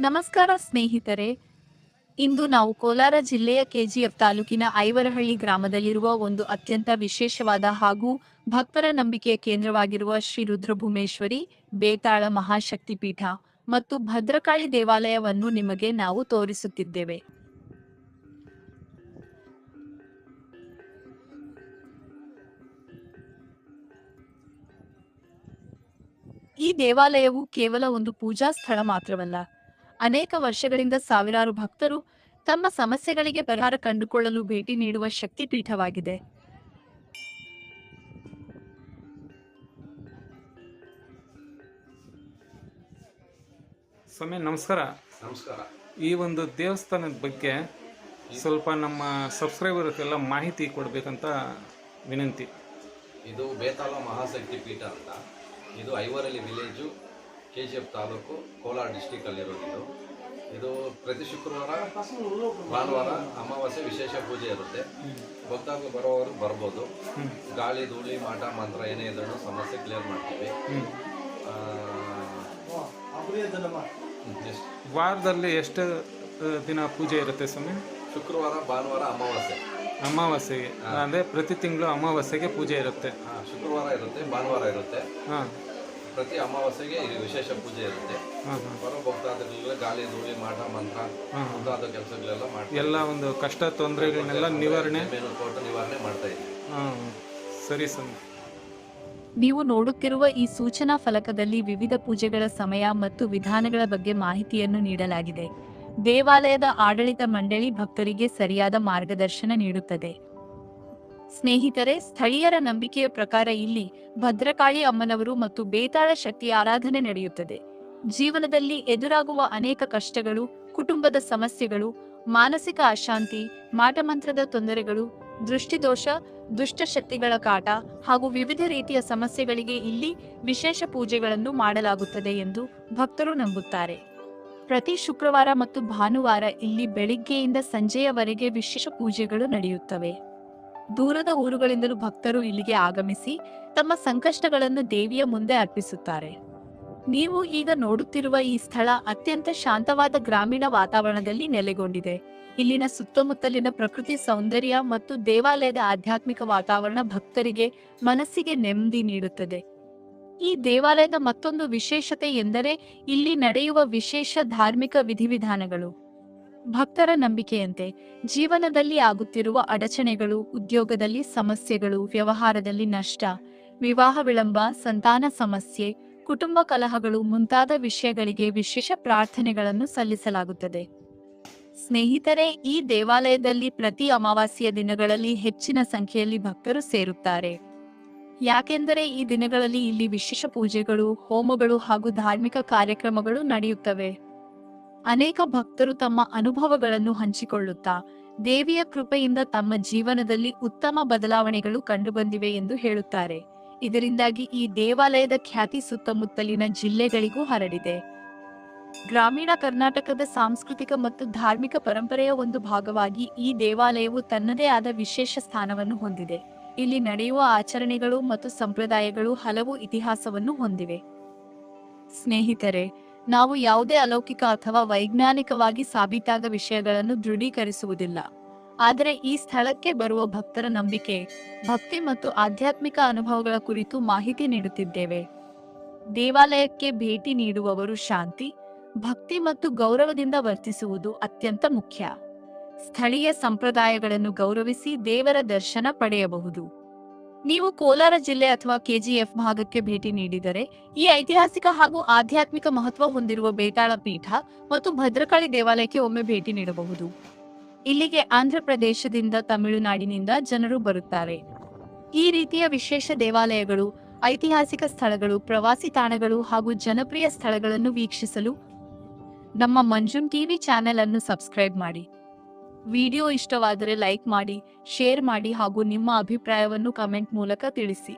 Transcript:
ನಮಸ್ಕಾರ ಸ್ನೇಹಿತರೆ, ಇಂದು ನಾವು ಕೋಲಾರ ಜಿಲ್ಲೆಯ ಕೆಜಿಎಫ್ ತಾಲೂಕಿನ ಐವರಹಳ್ಳಿ ಗ್ರಾಮದಲ್ಲಿರುವ ಒಂದು ಅತ್ಯಂತ ವಿಶೇಷವಾದ ಹಾಗೂ ಭಕ್ತರ ನಂಬಿಕೆಯ ಕೇಂದ್ರವಾಗಿರುವ ಶ್ರೀ ರುದ್ರಭೂಮೇಶ್ವರಿ ಬೇತಾಳ ಮಹಾಶಕ್ತಿ ಪೀಠ ಮತ್ತು ಭದ್ರಕಾಳಿ ದೇವಾಲಯವನ್ನು ನಿಮಗೆ ನಾವು ತೋರಿಸುತ್ತಿದ್ದೇವೆ. ಈ ದೇವಾಲಯವು ಕೇವಲ ಒಂದು ಪೂಜಾ ಸ್ಥಳ ಮಾತ್ರವಲ್ಲ, ಅನೇಕ ವರ್ಷಗಳಿಂದ ಸಾವಿರಾರು ಭಕ್ತರು ತಮ್ಮ ಸಮಸ್ಯೆಗಳಿಗೆ ಪರಿಹಾರ ಕಂಡುಕೊಳ್ಳಲು ಭೇಟಿ ನೀಡುವ ಶಕ್ತಿ ಪೀಠವಾಗಿದೆ. ಸ್ವಾಮಿ ನಮಸ್ಕಾರ. ನಮಸ್ಕಾರ. ಈ ಒಂದು ದೇವಸ್ಥಾನದ ಬಗ್ಗೆ ಸ್ವಲ್ಪ ನಮ್ಮ ಸಬ್ಸ್ಕ್ರೈಬರ್ಗೆಲ್ಲ ಮಾಹಿತಿ ಕೊಡಬೇಕಂತ ವಿನಂತಿ. ಇದು ಬೇತಾಳ ಮಹಾಶಕ್ತಿ ಪೀಠ ಅಂತ. ಇದು ಐವರಳ್ಳಿ ವಿಲೇಜು, KGF ತಾಲೂಕು, ಕೋಲಾರ ಡಿಸ್ಟಿಕಲ್ಲಿರೋದು. ಇದು ಪ್ರತಿ ಶುಕ್ರವಾರ, ಭಾನುವಾರ, ಅಮಾವಾಸ್ಯೆ ವಿಶೇಷ ಪೂಜೆ ಇರುತ್ತೆ. ಭಕ್ತಾದಿಗಳು ಬರೋವರು ಬರ್ಬೋದು. ಗಾಳಿ, ಧೂಳಿ, ಮಾಟ, ಮಂತ್ರ ಏನೇ ಇದ್ರೂ ಸಮಸ್ಯೆ ಕ್ಲಿಯರ್ ಮಾಡ್ತೀವಿ. ವಾರದಲ್ಲಿ ಎಷ್ಟು ದಿನ ಪೂಜೆ ಇರುತ್ತೆ ಸ್ವಾಮಿ? ಶುಕ್ರವಾರ, ಭಾನುವಾರ, ಅಮಾವಾಸ್ಯೆಗೆ ಅಂದರೆ ಪ್ರತಿ ತಿಂಗಳು ಅಮಾವಾಸ್ಯೆಗೆ ಪೂಜೆ ಇರುತ್ತೆ. ಶುಕ್ರವಾರ ಇರುತ್ತೆ, ಭಾನುವಾರ ಇರುತ್ತೆ. ಹಾಂ, ಪ್ರತಿ ಅಮಾವಾಸ್ಯೆಗೆ ವಿಶೇಷ ಪೂಜೆ ಇರುತ್ತೆ. ಬರೋ ಭಕ್ತಾದಿಗಳಿಗೆ ಗಾಳಿ, ಧೂಳಿ, ಮಾಟ, ಮಂತ್ರ ಮುಂತಾದ ಕೆಲಸಗಳೆಲ್ಲ ಮಾಡ್ತೀವಿ. ಎಲ್ಲ ಒಂದು ಕಷ್ಟ ತೊಂದರೆಗಳನ್ನೆಲ್ಲ ನಿವಾರಣೆ ಮಾಡ್ತಾ ಇದ್ದೀವಿ. ಹಾಂ, ಸರಿ ಸ್ವಾಮಿ. ನೀವು ನೋಡುತ್ತಿರುವ ಈ ಸೂಚನಾ ಫಲಕದಲ್ಲಿ ವಿವಿಧ ಪೂಜೆಗಳ ಸಮಯ ಮತ್ತು ವಿಧಾನಗಳ ಬಗ್ಗೆ ಮಾಹಿತಿಯನ್ನು ನೀಡಲಾಗಿದೆ. ದೇವಾಲಯದ ಆಡಳಿತ ಮಂಡಳಿ ಭಕ್ತರಿಗೆ ಸರಿಯಾದ ಮಾರ್ಗದರ್ಶನ ನೀಡುತ್ತದೆ. ಸ್ನೇಹಿತರೆ, ಸ್ಥಳೀಯರ ನಂಬಿಕೆಯ ಪ್ರಕಾರ ಇಲ್ಲಿ ಭದ್ರಕಾಳಿ ಅಮ್ಮನವರು ಮತ್ತು ಬೇತಾಳ ಶಕ್ತಿಯ ಆರಾಧನೆ ನಡೆಯುತ್ತದೆ. ಜೀವನದಲ್ಲಿ ಎದುರಾಗುವ ಅನೇಕ ಕಷ್ಟಗಳು, ಕುಟುಂಬದ ಸಮಸ್ಯೆಗಳು, ಮಾನಸಿಕ ಅಶಾಂತಿ, ಮಾಟಮಂತ್ರದ ತೊಂದರೆಗಳು, ದೃಷ್ಟಿದೋಷ, ದುಷ್ಟಶಕ್ತಿಗಳ ಕಾಟ ಹಾಗೂ ವಿವಿಧ ರೀತಿಯ ಸಮಸ್ಯೆಗಳಿಗೆ ಇಲ್ಲಿ ವಿಶೇಷ ಪೂಜೆಗಳನ್ನು ಮಾಡಲಾಗುತ್ತದೆ ಎಂದು ಭಕ್ತರು ನಂಬುತ್ತಾರೆ. ಪ್ರತಿ ಶುಕ್ರವಾರ ಮತ್ತು ಭಾನುವಾರ ಇಲ್ಲಿ ಬೆಳಿಗ್ಗೆಯಿಂದ ಸಂಜೆಯವರೆಗೆ ವಿಶೇಷ ಪೂಜೆಗಳು ನಡೆಯುತ್ತವೆ. ದೂರದ ಊರುಗಳಿಂದಲೂ ಭಕ್ತರು ಇಲ್ಲಿಗೆ ಆಗಮಿಸಿ ತಮ್ಮ ಸಂಕಷ್ಟಗಳನ್ನು ದೇವಿಯ ಮುಂದೆ ಅರ್ಪಿಸುತ್ತಾರೆ. ನೀವು ಈಗ ನೋಡುತ್ತಿರುವ ಈ ಸ್ಥಳ ಅತ್ಯಂತ ಶಾಂತವಾದ ಗ್ರಾಮೀಣ ವಾತಾವರಣದಲ್ಲಿ ನೆಲೆಗೊಂಡಿದೆ. ಇಲ್ಲಿನ ಸುತ್ತಮುತ್ತಲಿನ ಪ್ರಕೃತಿ ಸೌಂದರ್ಯ ಮತ್ತು ದೇವಾಲಯದ ಆಧ್ಯಾತ್ಮಿಕ ವಾತಾವರಣ ಭಕ್ತರಿಗೆ ಮನಸ್ಸಿಗೆ ನೆಮ್ಮದಿ ನೀಡುತ್ತದೆ. ಈ ದೇವಾಲಯದ ಮತ್ತೊಂದು ವಿಶೇಷತೆ ಎಂದರೆ ಇಲ್ಲಿ ನಡೆಯುವ ವಿಶೇಷ ಧಾರ್ಮಿಕ ವಿಧಿವಿಧಾನಗಳು. ಭಕ್ತರ ನಂಬಿಕೆಯಂತೆ ಜೀವನದಲ್ಲಿ ಆಗುತ್ತಿರುವ ಅಡಚಣೆಗಳು, ಉದ್ಯೋಗದಲ್ಲಿ ಸಮಸ್ಯೆಗಳು, ವ್ಯವಹಾರದಲ್ಲಿ ನಷ್ಟ, ವಿವಾಹ ವಿಳಂಬ, ಸಂತಾನ ಸಮಸ್ಯೆ, ಕುಟುಂಬ ಕಲಹಗಳು ಮುಂತಾದ ವಿಷಯಗಳಿಗೆ ವಿಶೇಷ ಪ್ರಾರ್ಥನೆಗಳನ್ನು ಸಲ್ಲಿಸಲಾಗುತ್ತದೆ. ಸ್ನೇಹಿತರೆ, ಈ ದೇವಾಲಯದಲ್ಲಿ ಪ್ರತಿ ಅಮಾವಾಸ್ಯೆಯ ದಿನಗಳಲ್ಲಿ ಹೆಚ್ಚಿನ ಸಂಖ್ಯೆಯಲ್ಲಿ ಭಕ್ತರು ಸೇರುತ್ತಾರೆ. ಯಾಕೆಂದರೆ ಈ ದಿನಗಳಲ್ಲಿ ಇಲ್ಲಿ ವಿಶೇಷ ಪೂಜೆಗಳು, ಹೋಮಗಳು ಹಾಗೂ ಧಾರ್ಮಿಕ ಕಾರ್ಯಕ್ರಮಗಳು ನಡೆಯುತ್ತವೆ. ಅನೇಕ ಭಕ್ತರು ತಮ್ಮ ಅನುಭವಗಳನ್ನು ಹಂಚಿಕೊಳ್ಳುತ್ತಾ ದೇವಿಯ ಕೃಪೆಯಿಂದ ತಮ್ಮ ಜೀವನದಲ್ಲಿ ಉತ್ತಮ ಬದಲಾವಣೆಗಳು ಕಂಡುಬಂದಿವೆ ಎಂದು ಹೇಳುತ್ತಾರೆ. ಇದರಿಂದಾಗಿ ಈ ದೇವಾಲಯದ ಖ್ಯಾತಿ ಸುತ್ತಮುತ್ತಲಿನ ಜಿಲ್ಲೆಗಳಿಗೂ ಹರಡಿದೆ. ಗ್ರಾಮೀಣ ಕರ್ನಾಟಕದ ಸಾಂಸ್ಕೃತಿಕ ಮತ್ತು ಧಾರ್ಮಿಕ ಪರಂಪರೆಯ ಒಂದು ಭಾಗವಾಗಿ ಈ ದೇವಾಲಯವು ತನ್ನದೇ ಆದ ವಿಶೇಷ ಸ್ಥಾನವನ್ನು ಹೊಂದಿದೆ. ಇಲ್ಲಿ ನಡೆಯುವ ಆಚರಣೆಗಳು ಮತ್ತು ಸಂಪ್ರದಾಯಗಳು ಹಲವು ಇತಿಹಾಸವನ್ನು ಹೊಂದಿವೆ. ಸ್ನೇಹಿತರೆ, ನಾವು ಯಾವುದೇ ಅಲೌಕಿಕ ಅಥವಾ ವೈಜ್ಞಾನಿಕವಾಗಿ ಸಾಬೀತಾದ ವಿಷಯಗಳನ್ನು ದೃಢೀಕರಿಸುವುದಿಲ್ಲ. ಆದರೆ ಈ ಸ್ಥಳಕ್ಕೆ ಬರುವ ಭಕ್ತರ ನಂಬಿಕೆ, ಭಕ್ತಿ ಮತ್ತು ಆಧ್ಯಾತ್ಮಿಕ ಅನುಭವಗಳ ಕುರಿತು ಮಾಹಿತಿ ನೀಡುತ್ತಿದ್ದೇವೆ. ದೇವಾಲಯಕ್ಕೆ ಭೇಟಿ ನೀಡುವವರು ಶಾಂತಿ, ಭಕ್ತಿ ಮತ್ತು ಗೌರವದಿಂದ ವರ್ತಿಸುವುದು ಅತ್ಯಂತ ಮುಖ್ಯ. ಸ್ಥಳೀಯ ಸಂಪ್ರದಾಯಗಳನ್ನು ಗೌರವಿಸಿ ದೇವರ ದರ್ಶನ ಪಡೆಯಬಹುದು. ನೀವು ಕೋಲಾರ ಜಿಲ್ಲೆ ಅಥವಾ KGF ಭಾಗಕ್ಕೆ ಭೇಟಿ ನೀಡಿದರೆ ಈ ಐತಿಹಾಸಿಕ ಹಾಗೂ ಆಧ್ಯಾತ್ಮಿಕ ಮಹತ್ವ ಹೊಂದಿರುವ ಬೇತಾಳ ಪೀಠ ಮತ್ತು ಭದ್ರಕಾಳಿ ದೇವಾಲಯಕ್ಕೆ ಒಮ್ಮೆ ಭೇಟಿ ನೀಡಬಹುದು. ಇಲ್ಲಿಗೆ ಆಂಧ್ರ ಪ್ರದೇಶದಿಂದ, ತಮಿಳುನಾಡಿನಿಂದ ಜನರು ಬರುತ್ತಾರೆ. ಈ ರೀತಿಯ ವಿಶೇಷ ದೇವಾಲಯಗಳು, ಐತಿಹಾಸಿಕ ಸ್ಥಳಗಳು, ಪ್ರವಾಸಿ ತಾಣಗಳು ಹಾಗೂ ಜನಪ್ರಿಯ ಸ್ಥಳಗಳನ್ನು ವೀಕ್ಷಿಸಲು ನಮ್ಮ ಮಂಜುನ್ ಟಿವಿ ಚಾನೆಲ್ ಅನ್ನು ಸಬ್ಸ್ಕ್ರೈಬ್ ಮಾಡಿ. ವಿಡಿಯೋ ಇಷ್ಟವಾದರೆ ಲೈಕ್ ಮಾಡಿ, ಶೇರ್ ಮಾಡಿ ಹಾಗೂ ನಿಮ್ಮ ಅಭಿಪ್ರಾಯವನ್ನು ಕಮೆಂಟ್ ಮೂಲಕ ತಿಳಿಸಿ.